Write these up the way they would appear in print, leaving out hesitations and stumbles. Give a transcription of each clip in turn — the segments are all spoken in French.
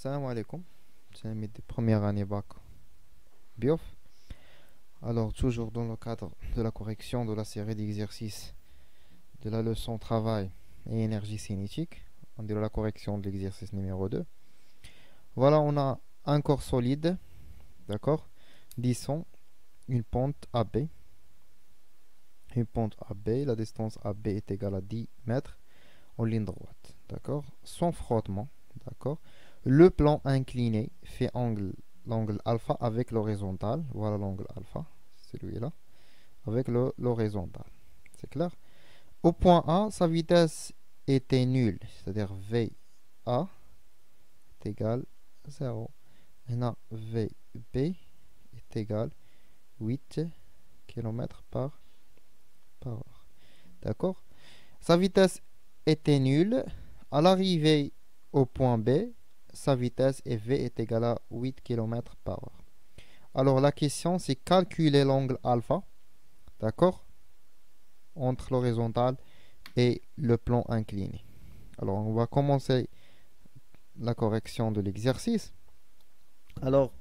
Salam alaikum, c'est mes premières années bac Biof. Alors, toujours dans le cadre de la correction de la série d'exercices de la leçon travail et énergie cinétique, on dit la correction de l'exercice numéro 2. Voilà, on a un corps solide, d'accord, disons une pente AB. Une pente AB, la distance AB est égale à 10 mètres en ligne droite, d'accord, sans frottement, d'accord. Le plan incliné fait l'angle alpha avec l'horizontale. Voilà l'angle alpha, celui-là, avec l'horizontale. C'est clair? Au point A, sa vitesse était nulle, c'est-à-dire VA est égal à 0. Maintenant, VB est égal à 8 km par heure. D'accord? Sa vitesse était nulle. À l'arrivée au point B, sa vitesse V est égale à 8 km par heure. Alors la question c'est calculer l'angle alpha, d'accord, entre l'horizontale et le plan incliné. Alors on va commencer la correction de l'exercice. Alors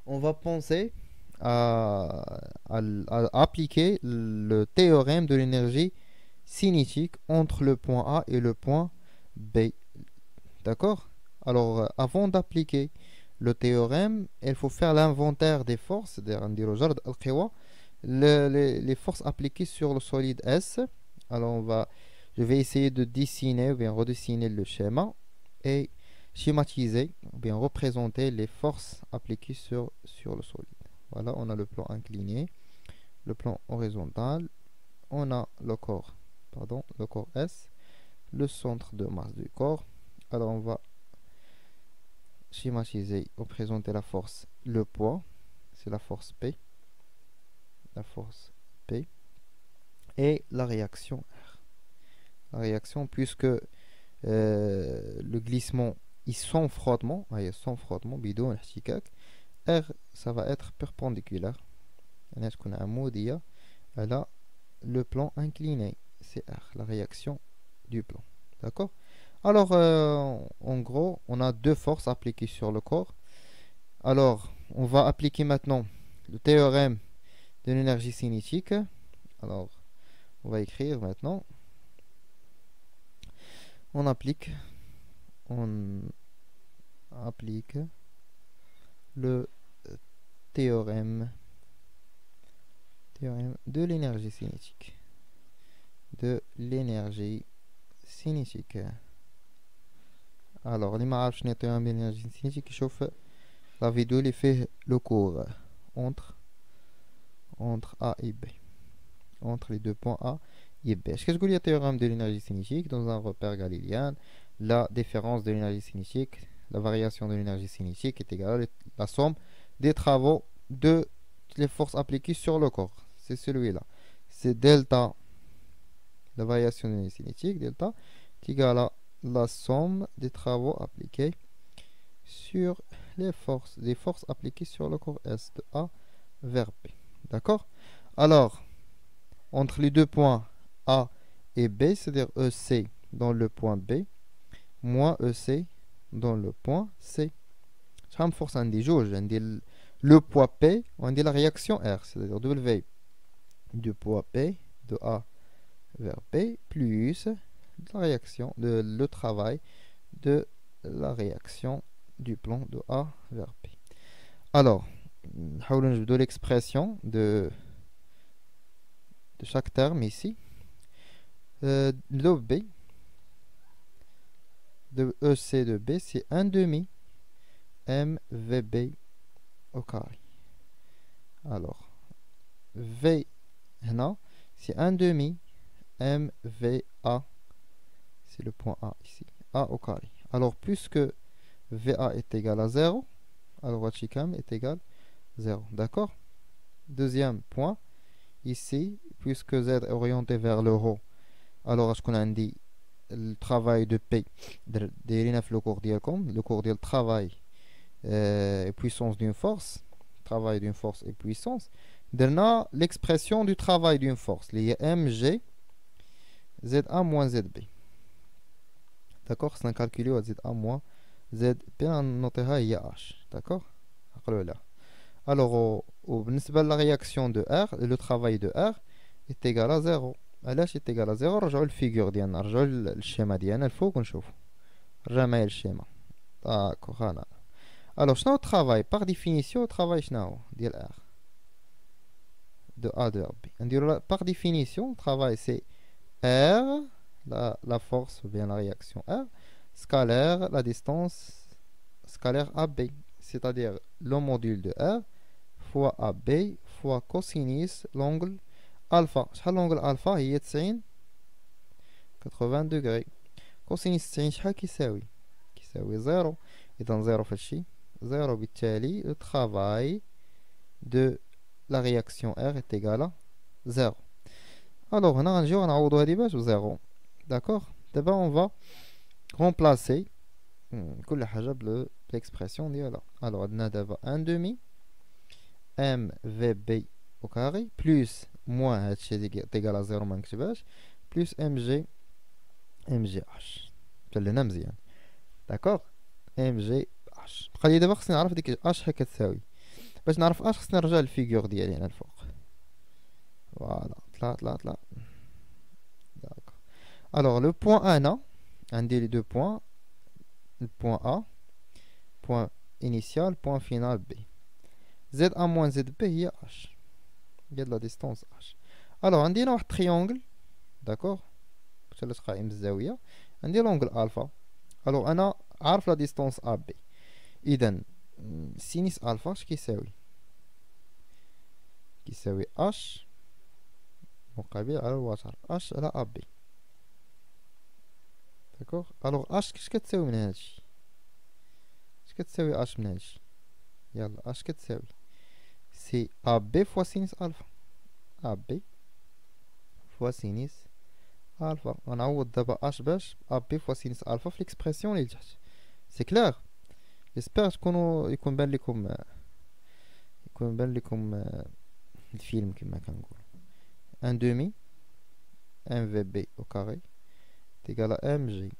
on va penser à appliquer le théorème de l'énergie cinétique entre le point A et le point B. D'accord? Alors, avant d'appliquer le théorème, il faut faire l'inventaire des forces, c'est-à-dire les forces appliquées sur le solide S. Alors, je vais essayer de dessiner ou bien redessiner le schéma et schématiser ou bien représenter les forces appliquées sur le solide. Voilà, on a le plan incliné, le plan horizontal, on a le corps S, le centre de masse du corps. Alors, on va schématiser ou présenter la force, le poids, c'est la force P, et la réaction R. La réaction, puisque le glissement est sans frottement, bidon, R, ça va être perpendiculaire. Est-ce qu'on a un mot d'IA? Là, le plan incliné, c'est R, la réaction du plan. D'accord? Alors, en gros, on a deux forces appliquées sur le corps. Alors, on va appliquer maintenant le théorème de l'énergie cinétique. Alors, on va écrire maintenant. On applique le théorème de l'énergie cinétique. Alors, les marches nettoyant l'énergie cinétique chauffe la vidéo, il fait le cours entre A et B, entre les deux points A et B. Qu'est-ce que je veux dire le théorème de l'énergie cinétique? Dans un repère galiléen, la différence de l'énergie cinétique, la variation de l'énergie cinétique est égale à la somme des travaux de les forces appliquées sur le corps. C'est celui-là. C'est delta, la variation de l'énergie cinétique, delta, est égale à la somme des travaux appliqués sur les forces appliquées sur le corps S de A vers B. D'accord? Alors, entre les deux points A et B, c'est-à-dire EC dans le point B, moins EC dans le point C. Je force un des jauges, le poids P, on dit la réaction R, c'est-à-dire W du poids P de A vers B plus la réaction, le travail de la réaction du plan de A vers B. Alors, de l'expression de chaque terme ici. Le B de EC de B, c'est 1 demi MVB au carré. Alors, V, c'est 1 demi MVA, c'est le point A ici, A au carré. Alors, puisque VA est égal à 0, alors Wachikam est égal à 0. D'accord? Deuxième point, ici, puisque Z est orienté vers le haut, alors ce qu'on a dit, le travail de P, le cours du travail et puissance d'une force, travail d'une force et puissance, on l'expression du travail d'une force, lié mg ZA moins ZB. D'accord? C'est un calculé à ZA moins ZB نعطيها هي H. D'accord. عقلوا لها. Alors وبالنسبة la réaction de R, le travail de R est égal à 0. علاش est égal à 0؟ رجعوا الفيجور ديالنا، رجعوا الشيما ديالنا الفوق ونشوفوا. رجع معايا الشيما. داكوغ هنا. Alors شنو هو الترافاي؟ par définition الترافاي شنو هو ديال R de A de B. نديرو par définition الترافاي c'est R la force ou bien la réaction R scalaire la distance scalaire AB, c'est-à-dire le module de R fois AB fois cosinus l'angle alpha. شحال l'angle alpha هي 90 80 degrés. cosinus 90 شحال كيساوي 0. إذا 0 في هادشي 0، بالتالي le travail de la réaction R est égal à 0. Alors هنا غنجيو غنعوضو هادي باش ب 0. D'accord. دابا on va remplacer كل حاجة l'expression ديالها. Alors عندنا دابا 1 demi MVB au carré plus moins هادشي est égal à 0 منكتبهاش plus MGH حلينا مزيان. داكوغ MGH. بقى لي دابا خصني نعرف ديك H شحال كتساوي. باش نعرف H خصني نرجع للفيغور ديالي هنا الفوق. فوالا طلع داكوغ. Alors le point A هنا عندي les deux points, le point A point initial point final B. ZA moins ZB هي H. Il y a de la distance H. Alors عندي هنا واحد triangle. داكوغ مثلث قائم بالزاوية. عندي l'angle alpha. Alors أنا عارف la distance AB. إذا سينيس ألفا اش كيساوي؟ كيساوي H مقابل على الوتر H على AB. داكوغ. ألوغ H اش كتساوي من هادشي؟ اش كتساوي H من هادشي؟ يلا اش كتساوي سي AB فوا سينيس ألفا. AB فوا سينيس ألفا. غنعوض دابا H باش AB فوا سينيس ألفا في ليكسبرسيون لي لتحت. سي كلير. جيسبيغ يكون بان لكم الفيلم كما كنقول. ان دومي ام في بي او كاري تيكال ام جي.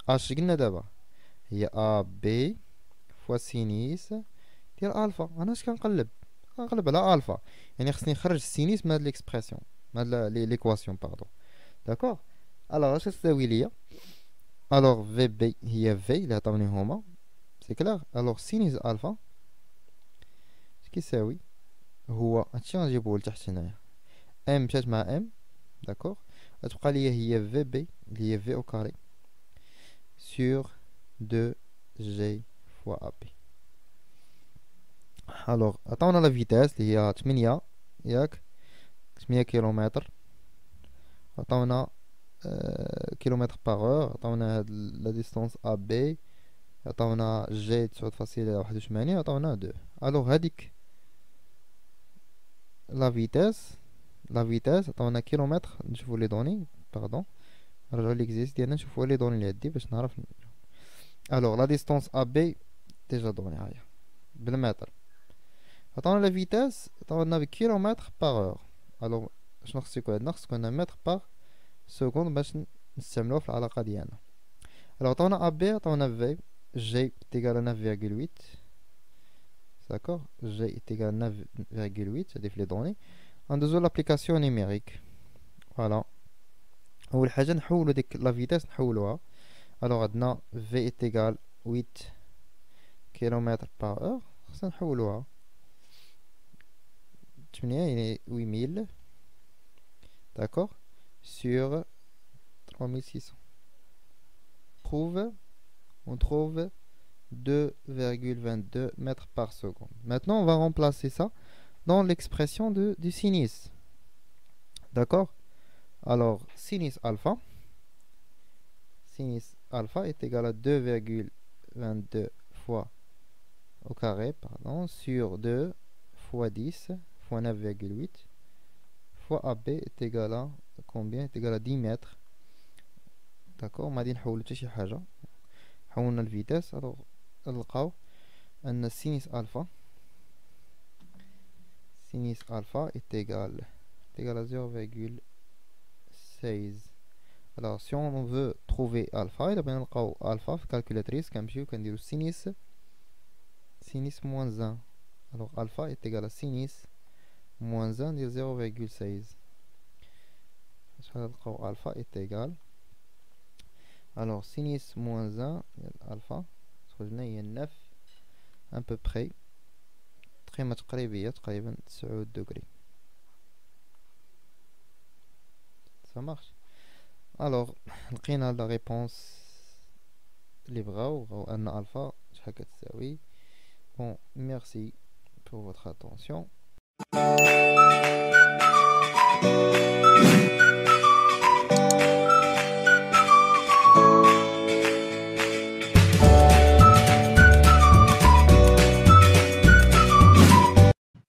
اش قلنا دابا هي ا بي فوا سينيس ديال الفا. انا اش كنقلب على الفا، يعني خصني نخرج السينيس من هاد ليكسبرسيون من هاد ليكواسيون باردون. داكوغ. الوغ اش تساوي ليا؟ الوغ في بي هي في اللي عطاوني هما سي كلير. الوغ سينيس الفا اش كيساوي؟ هو هادشي غنجيبوه لتحت هنايا. ام مشات مع ام. داكوغ. غتبقى ليا هي في بي اللي هي في او كاري سور 2 جي فوا ا بي. الوغ عطاونا لا فيتاس اللي هي 8 ياك 8 كيلومتر. عطاونا كيلومتر باغ اور. عطاونا هاد لا ديستونس ا بي. عطاونا جي 9.81. عطاونا 2. الوغ هاديك لا فيتاس عطاونا كيلومتر. نشوفو لي دوني باردون. نرجعو ليكزيس ديالنا نشوفو لي دوني اللي عندي باش نعرف. الوغ لا ديستونس ا بي ديجا دوني هاهي بالمتر. عطاونا لا فيتاس عطاونا بكيلومتر باغ اور. الوغ شنو خصو يكون عندنا؟ خصو يكون عندنا متر باغ سكوند باش نستعملوه في العلاقة ديالنا. الوغ عطاونا ا بي عطاونا في جي تيكال 9.8. داكوغ. جي تيكال 9.8 هادي في لي دوني. غندوزو لابليكاسيون نيميريك. فوالا اول حاجه نحولو ديك لا فيتاس نحولوها. الوغ عندنا في تيكال 8 كيلومتر باغ اور. خصنا نحولوها 8 يعني 8000 داكوغ sur 3600. On trouve 2,22 mètres par seconde. Maintenant, on va remplacer ça dans l'expression du sinus. D'accord? Alors, sinus alpha est égal à 2,22 fois au carré, pardon, sur 2 fois 10 fois 9,8 fois AB est égal à combien? Est égal à 10 mètres. D'accord? ما غادي نحولو حتى شي حاجة. حولنا الفيتاس. alors نلقاو أن sinus alpha est égal à 0,16 Alors si on veut trouver alpha, il va نلقاو alpha في calculatrice كنمشيو كنديرو sinus moins 1. Alors alpha est égal à sinus moins 1 ديال 0,16. Alpha est égal. Alors sinus moins 1 alpha خرجنا هي 9 à peu près قيمة تقريبية تقريبا 9 degrés. Ça marche. Alors لقينا la réponse اللي بغاو أن alpha شحال كتساوي. Bon, merci pour votre attention.